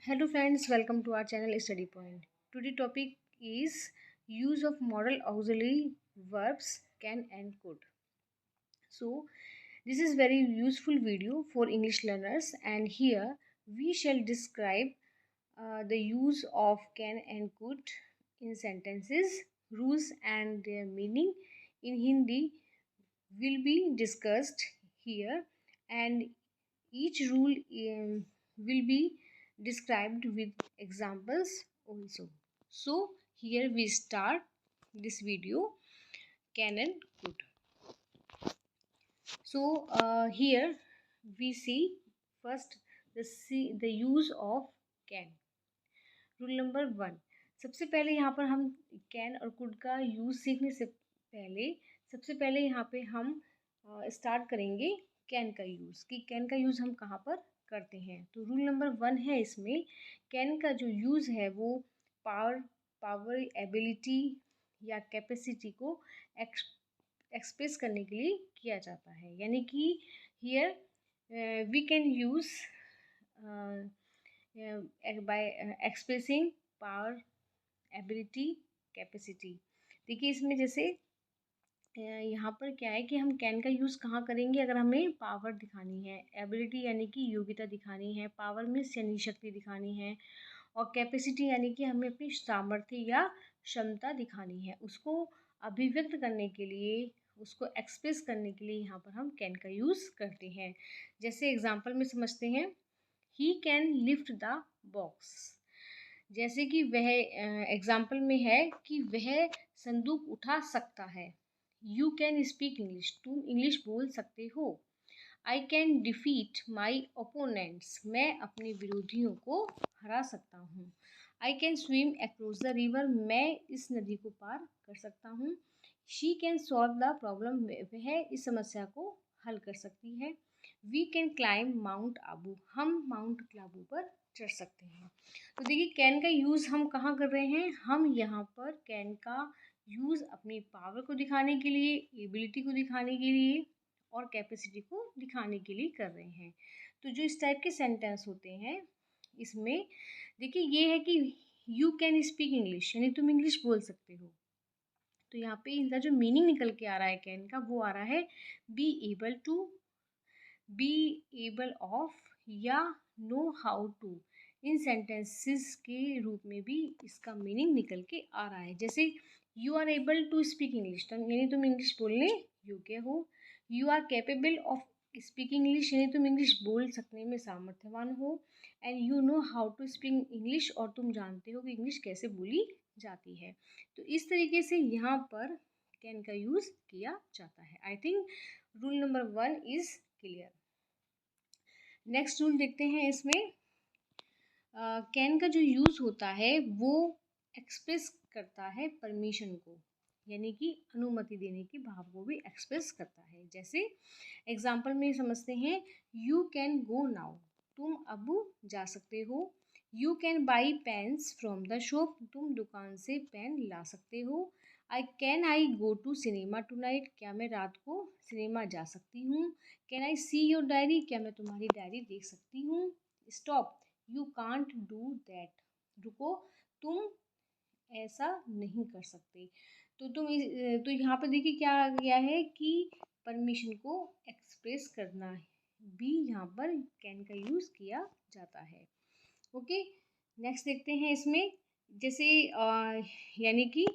Hello friends, welcome to our channel Study Point. Today topic is use of modal auxiliary verbs can and could. So this is very useful video for English learners, and here we shall describe the use of can and could in sentences, rules and their meaning in Hindi will be discussed here, and each rule will be described with examples also. So here we start this video, can and could. So here we see first the use of can. Rule number 1, सबसे पहले यहाँ पर हम can और could का use सीखने से पहले सबसे पहले यहाँ पे हम स्टार्ट करेंगे कैन का यूज़, कि कैन का यूज़ हम कहाँ पर करते हैं। तो रूल नंबर 1 है इसमें, कैन का जो यूज़ है वो पावर एबिलिटी या कैपेसिटी को एक्सप्रेस करने के लिए किया जाता है। यानी कि here we can use by expressing power ability capacity. देखिए इसमें जैसे यहाँ पर क्या है कि हम कैन का यूज़ कहाँ करेंगे अगर हमें पावर दिखानी है, एबिलिटी यानी कि योग्यता दिखानी है, पावर में यानी शक्ति दिखानी है, और कैपेसिटी यानी कि हमें अपनी सामर्थ्य या क्षमता दिखानी है। उसको अभिव्यक्त करने के लिए, उसको एक्सप्रेस करने के लिए यहाँ पर हम कैन का यूज़ करते हैं। जैसे एग्जाम्पल में समझते हैं, he can lift the box. जैसे कि वह एग्जाम्पल में है कि वह संदूक उठा सकता है। यू कैन स्पीक इंग्लिश, तुम इंग्लिश बोल सकते हो। I can defeat my opponents, मैं अपने विरोधियों को हरा सकता हूँ। I can swim across the river, मैं इस नदी को पार कर सकता हूँ। She can solve the problem, वह इस समस्या को हल कर सकती है। We can climb mount Abu, हम माउंट आबू पर चढ़ सकते हैं। तो देखिए कैन का यूज़ हम कहाँ कर रहे हैं, हम यहाँ पर कैन का यूज़ अपनी पावर को दिखाने के लिए, एबिलिटी को दिखाने के लिए और कैपेसिटी को दिखाने के लिए कर रहे हैं। तो जो इस टाइप के सेंटेंस होते हैं इसमें देखिए ये है कि यू कैन स्पीक इंग्लिश, यानी तुम इंग्लिश बोल सकते हो। तो यहाँ पे इनका जो मीनिंग निकल के आ रहा है कैन का, वो आ रहा है be able to, be able of या नो हाउ टू। इन सेंटेंसेस के रूप में भी इसका मीनिंग निकल के आ रहा है। जैसे you are able to speak English, यानी तुम इंग्लिश बोलने योग्य हो। You are capable of speaking English, यानी तुम इंग्लिश बोल सकने में सामर्थ्यवान हो। And you know how to speak English, और तुम जानते हो कि इंग्लिश कैसे बोली जाती है। तो इस तरीके से यहाँ पर कैन का यूज़ किया जाता है। I think rule number 1 is clear. Next rule देखते हैं इसमें, कैन का जो यूज़ होता है वो एक्सप्रेस करता है परमिशन को, यानी कि अनुमति देने के भाव को भी एक्सप्रेस करता है। जैसे एग्जाम्पल में समझते हैं, यू कैन गो नाउ, तुम अब जा सकते हो। You can buy pens from the shop, तुम दुकान से पेन ला सकते हो। I go to cinema tonight, क्या मैं रात को सिनेमा जा सकती हूँ। Can I see your diary, क्या मैं तुम्हारी डायरी देख सकती हूँ। Stop, you can't do that, रुको, तुम ऐसा नहीं कर सकते। तो यहाँ पर देखिए क्या आ गया है कि परमिशन को एक्सप्रेस करना भी यहाँ पर कैन का यूज़ किया जाता है। ओके, नेक्स्ट देखते हैं इसमें, जैसे यानी कि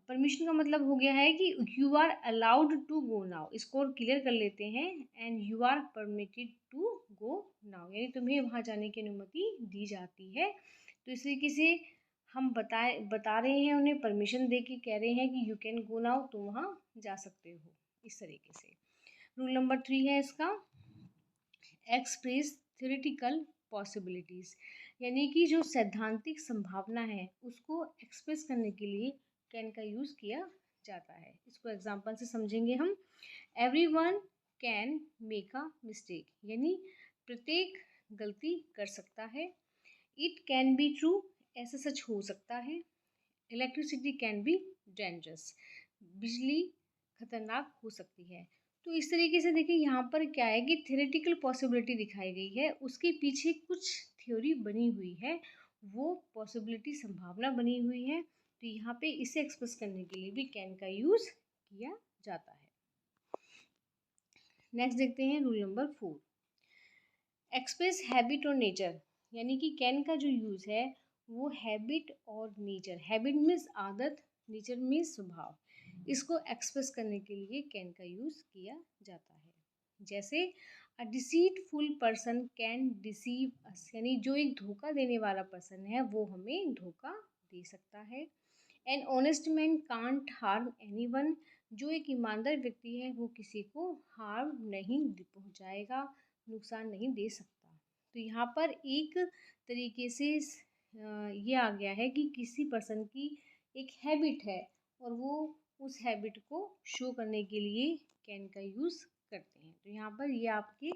परमिशन का मतलब हो गया है कि you are allowed to go now, इसको और क्लियर कर लेते हैं। And you are permitted to go now, यानी तुम्हें वहाँ जाने की अनुमति दी जाती है। तो इस तरीके से हम बता रहे हैं, उन्हें परमिशन दे के कह रहे हैं कि यू कैन गो नाउ, तुम वहाँ जा सकते हो। इस तरीके से रूल नंबर 3 है इसका, एक्सप्रेस थ्योरेटिकल पॉसिबिलिटीज़, यानी कि जो सैद्धांतिक संभावना है उसको एक्सप्रेस करने के लिए कैन का यूज़ किया जाता है। इसको एग्जांपल से समझेंगे हम। Everyone can make a mistake, यानी प्रत्येक गलती कर सकता है। इट कैन बी ट्रू, ऐसा सच हो सकता है। इलेक्ट्रिसिटी कैन बी डेंजरस, बिजली खतरनाक हो सकती है। तो इस तरीके से देखिए यहाँ पर क्या है कि थ्योरेटिकल पॉसिबिलिटी दिखाई गई है, उसके पीछे कुछ थ्योरी बनी हुई है, वो पॉसिबिलिटी संभावना बनी हुई है। तो यहाँ पे इसे एक्सप्रेस करने के लिए भी कैन का यूज़ किया जाता है। नेक्स्ट देखते हैं रूल नंबर 4, एक्सप्रेस हैबिट और नेचर। यानी कि कैन का जो यूज़ है वो हैबिट और नेचर, हैबिट मीन्स आदत, नेचर मीन्स स्वभाव, इसको एक्सप्रेस करने के लिए कैन का यूज़ किया जाता है। जैसे a deceitful person can deceive us, यानी जो एक धोखा देने वाला पर्सन है वो हमें धोखा दे सकता है। An honest man can't harm anyone, जो एक ईमानदार व्यक्ति है वो किसी को हार्म नहीं पहुंचाएगा, नुकसान नहीं दे सकता। तो यहाँ पर एक तरीके से ये आ गया है कि किसी पर्सन की एक हैबिट है और वो उस हैबिट को शो करने के लिए कैन का यूज़ करते हैं। तो यहाँ पर ये आपके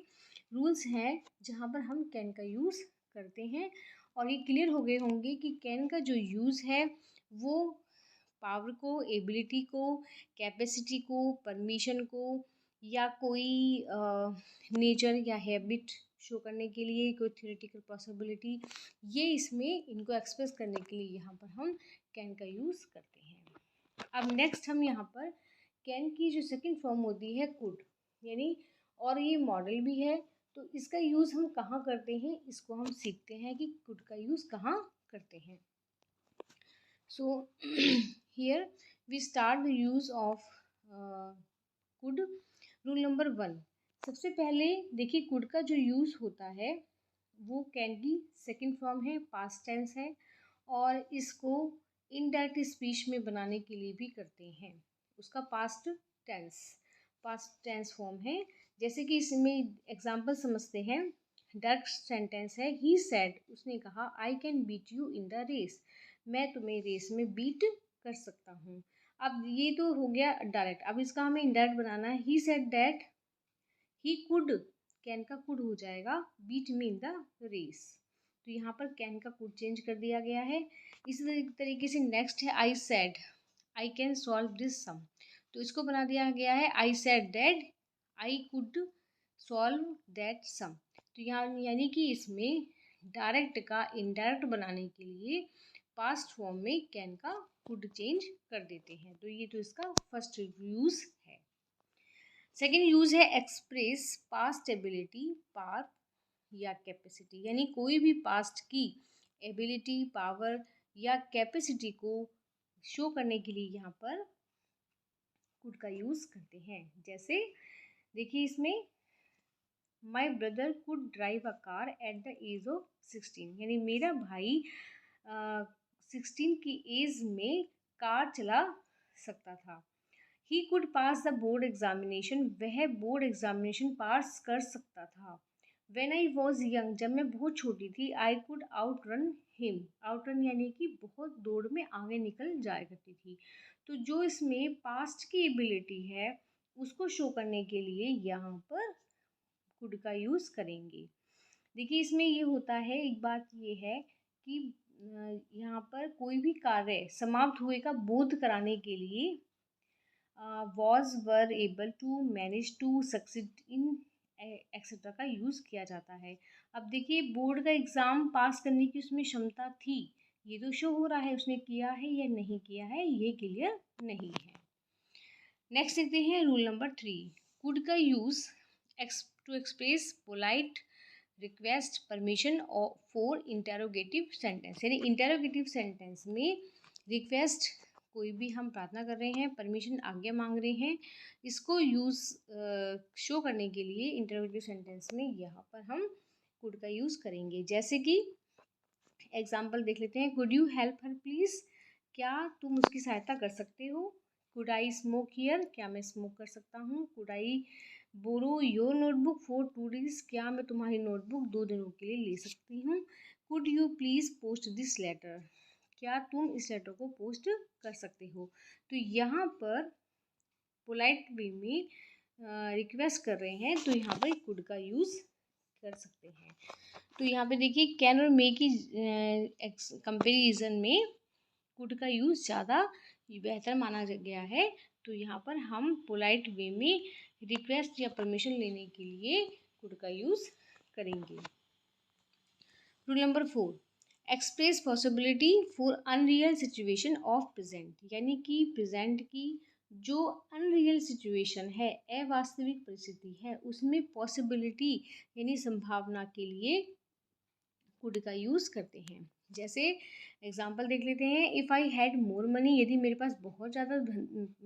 रूल्स हैं जहाँ पर हम कैन का यूज़ करते हैं। और ये क्लियर हो गए होंगे कि कैन का जो यूज़ है वो पावर को, एबिलिटी को, कैपेसिटी को, परमिशन को, या कोई नेचर या हैबिट शो करने के लिए, कोई थ्योरेटिकल पॉसिबिलिटी, ये इसमें इनको एक्सप्रेस करने के लिए यहाँ पर हम कैन का यूज़ करते हैं। अब नेक्स्ट हम यहाँ पर कैन की जो सेकंड फॉर्म होती है कुड, यानी और ये मॉडल भी है, तो इसका यूज़ हम कहाँ करते हैं इसको हम सीखते हैं कि कुड का यूज़ कहाँ करते हैं। So here we start the use of could. Rule number 1, सबसे पहले देखिए कुड का जो यूज़ होता है वो कैन की सेकंड फॉर्म है, पास्ट टेंस है, और इसको इनडायरेक्ट स्पीच में बनाने के लिए भी करते हैं। उसका पास्ट टेंस फॉर्म है। जैसे कि इसमें एग्जांपल समझते हैं। डायरेक्ट सेंटेंस है, ही सेड, उसने कहा, I can beat you in the race, मैं तुम्हें रेस में बीट कर सकता हूँ। अब ये तो हो गया डायरेक्ट, अब इसका हमें इनडायरेक्ट बनाना है। He said that he could, can का कुड हो जाएगा beat me in the race. तो यहाँ पर कैन का कुड चेंज कर दिया गया है। इसी तरीके से नेक्स्ट है I said I can solve this sum, तो इसको बना दिया गया है I said that I could solve that sum. तो यहाँ यानी कि इसमें डायरेक्ट का इनडायरेक्ट बनाने के लिए पास्ट फॉर्म में कैन का कुड चेंज कर देते हैं। तो ये तो इसका फर्स्ट यूज है। सेकेंड यूज है एक्सप्रेस पास्ट एबिलिटी, पावर या कैपेसिटी, यानी कोई भी पास्ट की एबिलिटी, पावर या कैपेसिटी को शो करने के लिए यहाँ पर कुड का यूज करते हैं। जैसे देखिए इसमें my brother could drive a car at the age of 16, यानी मेरा भाई 16 की एज में कार चला सकता था। He could pass the board examination, वह बोर्ड एग्जामिनेशन पास कर सकता था। वेन आई वॉज यंग, जब मैं बहुत छोटी थी, I could out run him, out run यानी कि बहुत दौड़ में आगे निकल जाया करती थी। तो जो इसमें पास्ट की एबिलिटी है उसको शो करने के लिए यहाँ पर कुड का यूज़ करेंगे। देखिए इसमें ये होता है, एक बात ये है कि यहाँ पर कोई भी कार्य समाप्त हुए का बोध कराने के लिए was, were, able to, manage to, succeed in etcetera का यूज़ किया जाता है। अब देखिए बोर्ड का एग्ज़ाम पास करने की उसमें क्षमता थी, ये तो शो हो रहा है उसने किया है या नहीं किया है, ये क्लियर नहीं है। नेक्स्ट देखते हैं रूल नंबर 3, कुड का use to express polite request, permission for interrogative sentence, यानी इंटेरोगेटिव सेंटेंस में रिक्वेस्ट, कोई भी हम प्रार्थना कर रहे हैं, परमिशन आज्ञा मांग रहे हैं, इसको यूज़ शो करने के लिए इंटेरोगेटिव सेंटेंस में यहाँ पर हम कुड का यूज़ करेंगे। जैसे कि एग्जाम्पल देख लेते हैं। Could you help her please, क्या तुम उसकी सहायता कर सकते हो। कुड आई स्मोक हियर, क्या मैं स्मोक कर सकता हूँ। Could I borrow your notebook for 2 days, क्या मैं तुम्हारी नोटबुक 2 दिनों के लिए ले सकती हूँ। Could you please post this letter, क्या तुम इस लेटर को पोस्ट कर सकते हो। तो यहाँ पर पोलाइट वे में रिक्वेस्ट कर रहे हैं, तो यहाँ पर कुड का यूज़ कर सकते हैं। तो यहाँ पे देखिए कैन और मे की कंपेरिजन में कुड का यूज़ ज़्यादा बेहतर माना गया है। तो यहाँ पर हम पोलाइट वे में रिक्वेस्ट या परमिशन लेने के लिए कुड का यूज़ करेंगे। Rule number 4, express possibility for unreal situation of present, यानी कि प्रेजेंट की जो अनरियल सिचुएशन है, अवास्तविक परिस्थिति है, उसमें पॉसिबिलिटी यानी संभावना के लिए कुड का यूज़ करते हैं। जैसे एग्जांपल देख लेते हैं, if I had more money, यदि मेरे पास बहुत ज़्यादा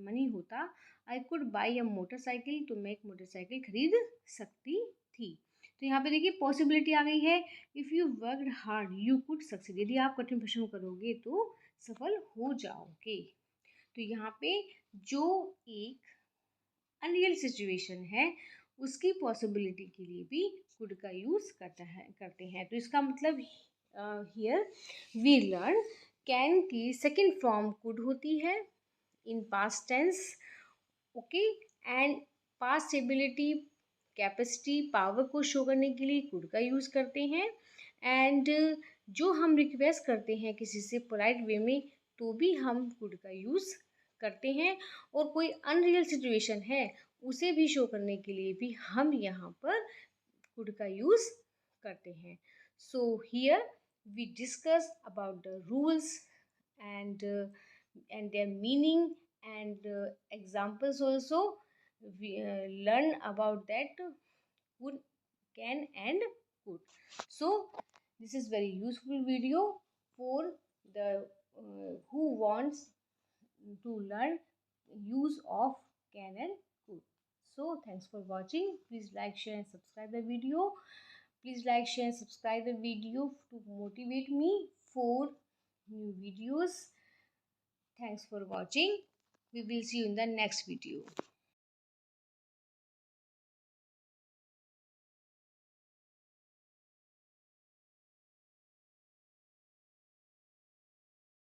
मनी होता, I could by a motorcycle, तो मैं एक मोटरसाइकिल खरीद सकती थी। तो यहाँ पे देखिए पॉसिबिलिटी आ गई है, if you worked hard you could succeed, यदि आप कठिन परिश्रम करोगे तो सफल हो जाओगे। तो यहाँ पे जो एक अनरियल सिचुएशन है उसकी पॉसिबिलिटी के लिए भी कुड का यूज़ करते हैं। तो इसका मतलब हियर वी लर्न कैन की सेकंड फॉर्म कुड होती है in past tense, okay, and past ability, capacity, power को शो करने के लिए कुड का यूज़ करते हैं। एंड जो हम रिक्वेस्ट करते हैं किसी से पोलाइट वे में, तो भी हम कुड का यूज़ करते हैं। और कोई अनरियल सिचुएशन है उसे भी शो करने के लिए भी हम यहाँ पर कुड का यूज़ करते हैं। So here we discuss about the rules and their meaning and examples also. We learn about that could, can and could. So this is very useful video for the who wants to learn use of can and could. So thanks for watching. Please like, share and subscribe the video. Please like, share and subscribe the video to motivate me for new videos. Thanks for watching. We will see you in the next video.